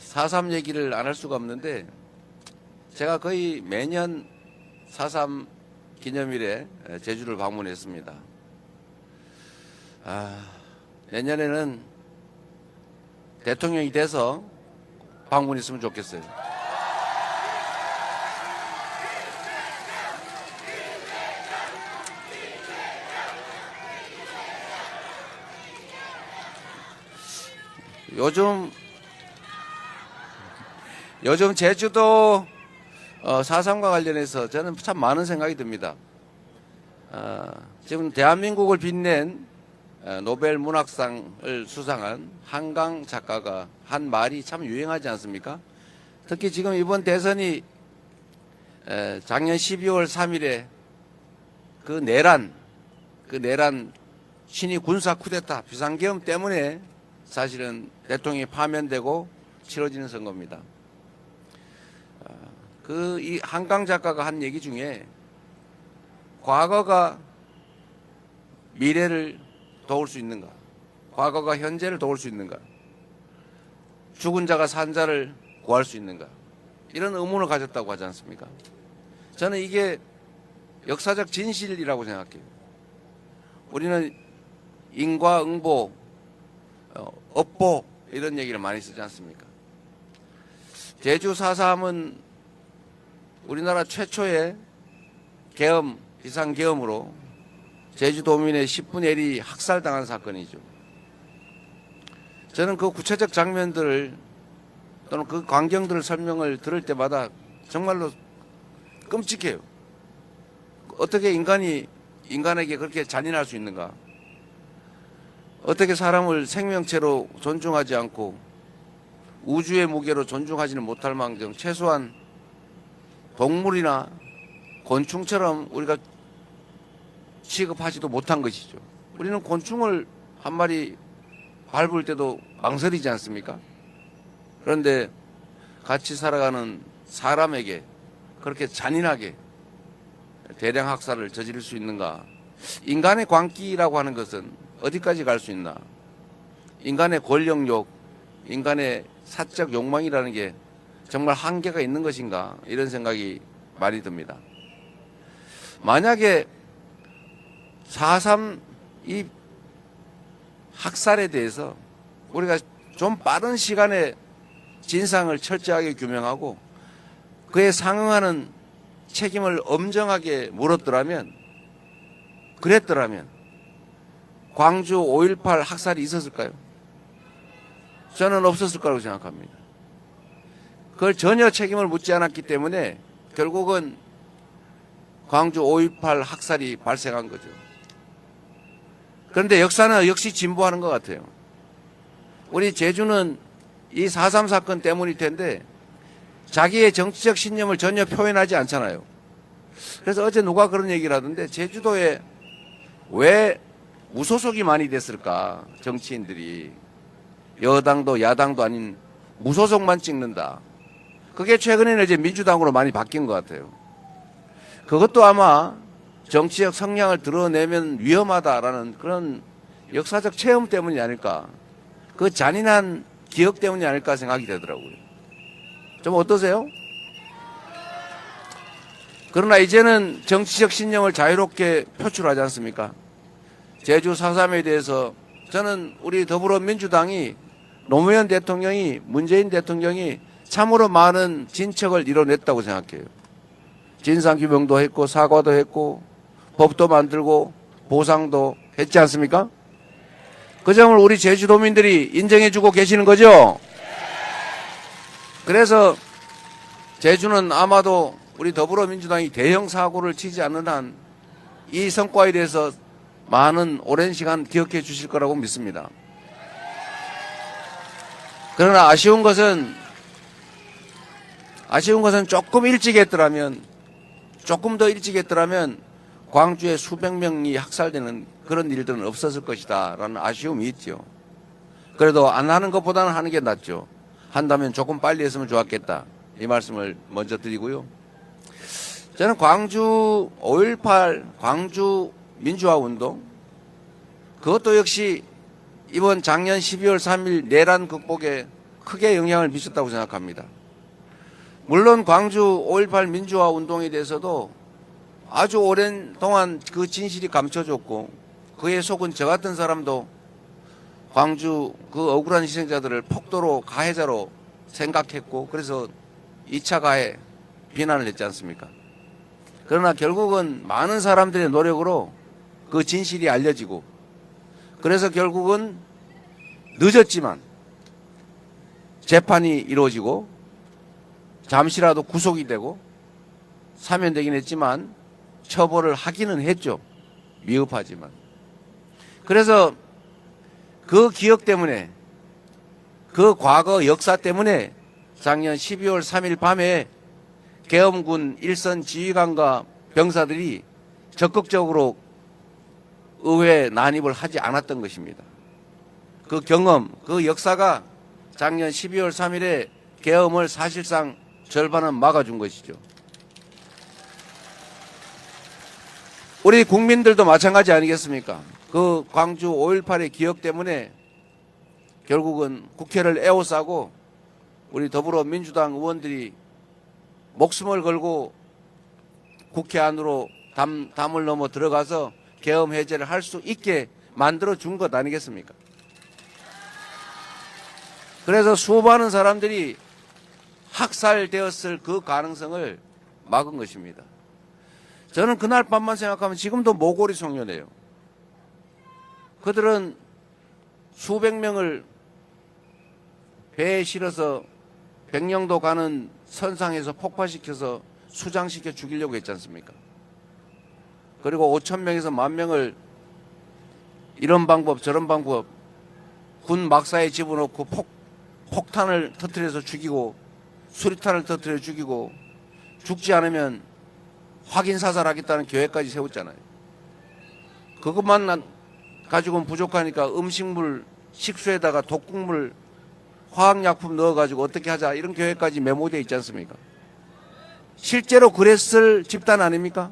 4.3 얘기를 안 할 수가 없는데 제가 거의 매년 4.3 기념일에 제주를 방문했습니다. 내년에는 대통령이 돼서 방문했으면 좋겠어요. 요즘 제주도 4.3과 관련해서 저는 참 많은 생각이 듭니다. 지금 대한민국을 빛낸 노벨 문학상을 수상한 한강 작가가 한 말이 참 유행하지 않습니까? 특히 지금 이번 대선이 작년 12월 3일에 그 내란 친위 군사 쿠데타 비상계엄 때문에 사실은 대통령이 파면되고 치러지는 선거입니다. 이 한강 작가가 한 얘기 중에 과거가 미래를 도울 수 있는가? 과거가 현재를 도울 수 있는가? 죽은 자가 산 자를 구할 수 있는가? 이런 의문을 가졌다고 하지 않습니까? 저는 이게 역사적 진실이라고 생각해요. 우리는 인과응보, 업보 이런 얘기를 많이 쓰지 않습니까? 제주 4.3은 우리나라 최초의 계엄, 비상계엄으로 제주도민의 10분의 1이 학살당한 사건이죠. 저는 그 구체적 장면들을 또는 그 광경들을 설명을 들을 때마다 정말로 끔찍해요. 어떻게 인간에게 그렇게 잔인할 수 있는가? 어떻게 사람을 생명체로 존중하지 않고 우주의 무게로 존중하지는 못할 망정 최소한 동물이나 곤충처럼 우리가 취급하지도 못한 것이죠. 우리는 곤충을 한 마리 밟을 때도 망설이지 않습니까? 그런데 같이 살아가는 사람에게 그렇게 잔인하게 대량 학살을 저지를 수 있는가? 인간의 광기라고 하는 것은 어디까지 갈 수 있나? 인간의 권력욕, 인간의 사적 욕망이라는 게 정말 한계가 있는 것인가? 이런 생각이 많이 듭니다. 만약에 4.3 이 학살에 대해서 우리가 좀 빠른 시간에 진상을 철저하게 규명하고 그에 상응하는 책임을 엄정하게 물었더라면, 그랬더라면 광주 5.18 학살이 있었을까요? 저는 없었을 거라고 생각합니다. 그걸 전혀 책임을 묻지 않았기 때문에 결국은 광주 5.18 학살이 발생한 거죠. 그런데 역사는 역시 진보하는 것 같아요. 우리 제주는 이 4.3 사건 때문일 텐데 자기의 정치적 신념을 전혀 표현하지 않잖아요. 그래서 어제 누가 그런 얘기를 하던데 제주도에 왜 무소속이 많이 됐을까? 정치인들이 여당도 야당도 아닌 무소속만 찍는다. 그게 최근에는 이제 민주당으로 많이 바뀐 것 같아요. 그것도 아마 정치적 성향을 드러내면 위험하다라는 그런 역사적 체험 때문이 아닐까. 그 잔인한 기억 때문이 아닐까 생각이 되더라고요. 좀 어떠세요? 그러나 이제는 정치적 신념을 자유롭게 표출하지 않습니까? 제주 4.3에 대해서 저는 우리 더불어민주당이 노무현 대통령이, 문재인 대통령이 참으로 많은 진척을 이뤄냈다고 생각해요. 진상규명도 했고 사과도 했고 법도 만들고 보상도 했지 않습니까? 그 점을 우리 제주도민들이 인정해주고 계시는 거죠? 그래서 제주는 아마도 우리 더불어민주당이 대형 사고를 치지 않는 한 이 성과에 대해서 많은 오랜 시간 기억해 주실 거라고 믿습니다. 그러나 아쉬운 것은 조금 더 일찍 했더라면 광주에 수백 명이 학살되는 그런 일들은 없었을 것이다 라는 아쉬움이 있죠. 그래도 안 하는 것보다는 하는 게 낫죠. 한다면 조금 빨리 했으면 좋았겠다. 이 말씀을 먼저 드리고요. 저는 광주 5.18 광주 민주화운동 그것도 역시 이번 작년 12월 3일 내란 극복에 크게 영향을 미쳤다고 생각합니다. 물론 광주 5.18 민주화 운동에 대해서도 아주 오랜 동안 그 진실이 감춰졌고 그에 속은 저 같은 사람도 광주 그 억울한 희생자들을 폭도로 가해자로 생각했고 그래서 2차 가해 비난을 했지 않습니까? 그러나 결국은 많은 사람들의 노력으로 그 진실이 알려지고 그래서 결국은 늦었지만 재판이 이루어지고 잠시라도 구속이 되고 사면되긴 했지만 처벌을 하기는 했죠. 미흡하지만. 그래서 그 기억 때문에 그 과거 역사 때문에 작년 12월 3일 밤에 계엄군 일선 지휘관과 병사들이 적극적으로 의회 난입을 하지 않았던 것입니다. 그 경험, 그 역사가 작년 12월 3일에 계엄을 사실상 절반은 막아준 것이죠. 우리 국민들도 마찬가지 아니겠습니까? 그 광주 5.18의 기억 때문에 결국은 국회를 에워싸고 우리 더불어민주당 의원들이 목숨을 걸고 국회 안으로 담을 넘어 들어가서 계엄 해제를 할 수 있게 만들어준 것 아니겠습니까? 그래서 수많은 사람들이 학살되었을 그 가능성을 막은 것입니다. 저는 그날 밤만 생각하면 지금도 모골이 송년해요. 그들은 수백 명을 배에 실어서 백령도 가는 선상에서 폭파시켜서 수장시켜 죽이려고 했지 않습니까? 그리고 5천 명에서 1만 명을 이런 방법 저런 방법 군 막사에 집어넣고 폭탄을 터뜨려서 죽이고 수리탄을 터뜨려 죽이고 죽지 않으면 확인 사살하겠다는 계획까지 세웠잖아요. 그것만 가지고는 부족하니까 음식물 식수에다가 독극물 화학약품 넣어가지고 어떻게 하자 이런 계획까지 메모되어 있지 않습니까? 실제로 그랬을 집단 아닙니까?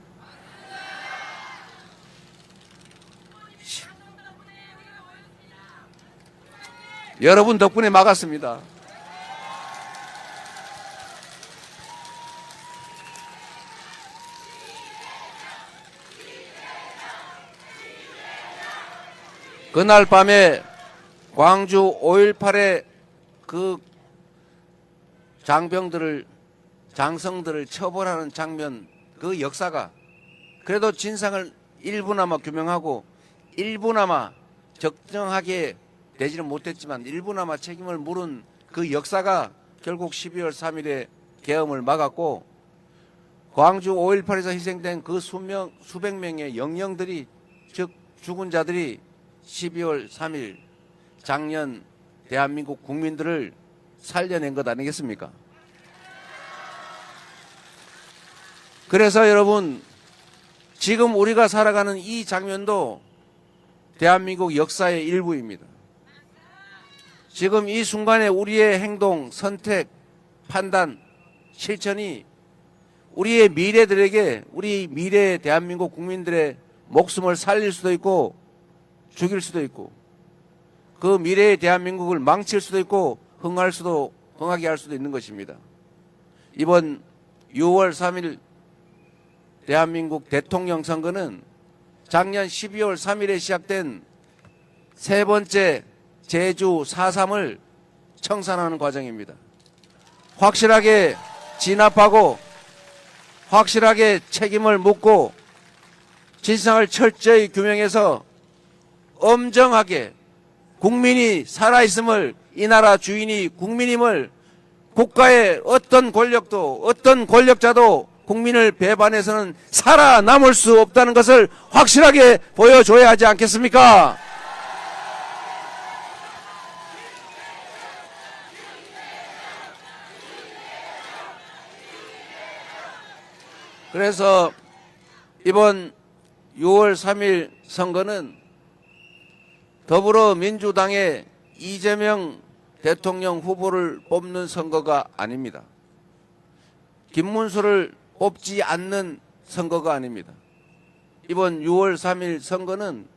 여러분 덕분에 막았습니다. 그날 밤에 광주 5.18의 그 장성들을 처벌하는 장면, 그 역사가 그래도 진상을 일부나마 규명하고 일부나마 적정하게 되지는 못했지만 일부나마 책임을 물은 그 역사가 결국 12월 3일에 계엄을 막았고 광주 5.18에서 희생된 그 수백 명의 영령들이 즉 죽은 자들이 12월 3일 작년 대한민국 국민들을 살려낸 것 아니겠습니까? 그래서 여러분 지금 우리가 살아가는 이 장면도 대한민국 역사의 일부입니다. 지금 이 순간에 우리의 행동, 선택, 판단, 실천이 우리의 미래들에게 우리 미래의 대한민국 국민들의 목숨을 살릴 수도 있고 죽일 수도 있고 그 미래의 대한민국을 망칠 수도 있고 흥하게 할 수도 있는 것입니다. 이번 6월 3일 대한민국 대통령 선거는 작년 12월 3일에 시작된 세 번째 제주 4.3을 청산하는 과정입니다. 확실하게 진압하고 확실하게 책임을 묻고 진상을 철저히 규명해서 엄정하게 국민이 살아있음을 이 나라 주인이 국민임을 국가의 어떤 권력도 어떤 권력자도 국민을 배반해서는 살아남을 수 없다는 것을 확실하게 보여줘야 하지 않겠습니까? 그래서 이번 6월 3일 선거는 더불어민주당의 이재명 대통령 후보를 뽑는 선거가 아닙니다. 김문수를 뽑지 않는 선거가 아닙니다. 이번 6월 3일 선거는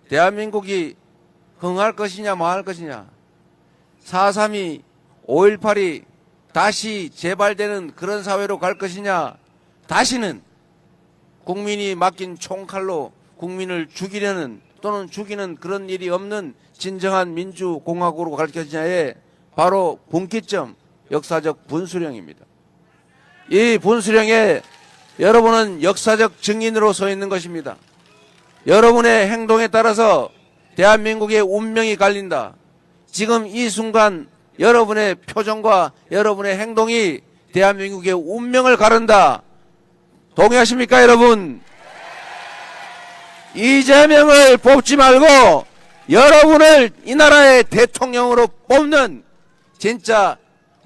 대한민국이 흥할 것이냐 망할 것이냐 4.3이 5.18이 다시 재발되는 그런 사회로 갈 것이냐, 다시는 국민이 맡긴 총칼로 국민을 죽이려는 또는 죽이는 그런 일이 없는 진정한 민주공화국으로 갈 것이냐에 바로 분기점, 역사적 분수령입니다. 이 분수령에 여러분은 역사적 증인으로 서 있는 것입니다. 여러분의 행동에 따라서 대한민국의 운명이 갈린다. 지금 이 순간 여러분의 표정과 여러분의 행동이 대한민국의 운명을 가른다. 동의하십니까, 여러분? 이재명을 뽑지 말고 여러분을 이 나라의 대통령으로 뽑는 진짜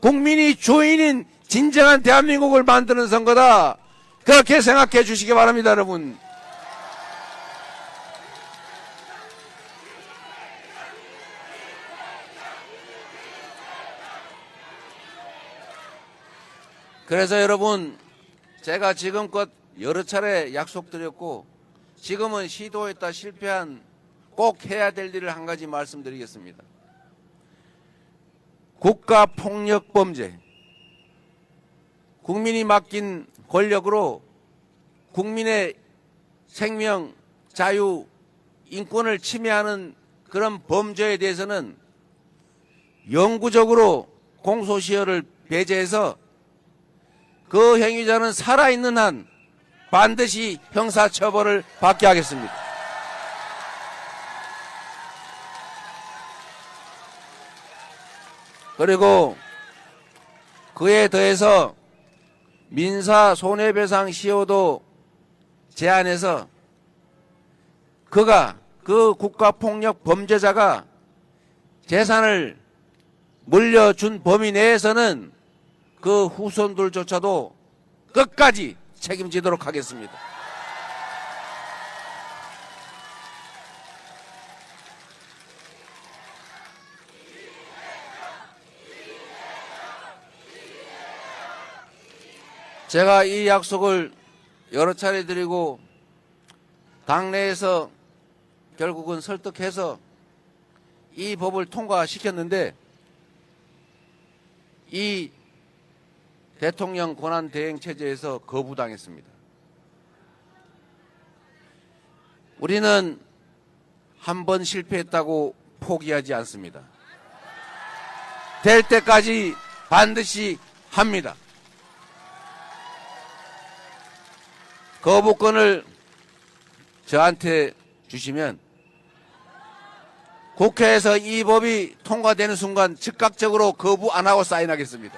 국민이 주인인 진정한 대한민국을 만드는 선거다. 그렇게 생각해 주시기 바랍니다, 여러분. 그래서 여러분, 제가 지금껏 여러 차례 약속드렸고 지금은 시도했다 실패한 꼭 해야 될 일을 한 가지 말씀드리겠습니다. 국가폭력범죄, 국민이 맡긴 권력으로 국민의 생명, 자유, 인권을 침해하는 그런 범죄에 대해서는 영구적으로 공소시효를 배제해서 그 행위자는 살아있는 한 반드시 형사처벌을 받게 하겠습니다. 그리고 그에 더해서 민사 손해배상 시효도 제한해서 그 국가폭력 범죄자가 재산을 물려준 범위 내에서는 그 후손들조차도 끝까지 책임지도록 하겠습니다. 제가 이 약속을 여러 차례 드리고 당내에서 결국은 설득해서 이 법을 통과시켰는데 이 대통령 권한 대행 체제에서 거부당했습니다. 우리는 한 번 실패했다고 포기하지 않습니다. 될 때까지 반드시 합니다. 거부권을 저한테 주시면 국회에서 이 법이 통과되는 순간 즉각적으로 거부 안 하고 사인하겠습니다.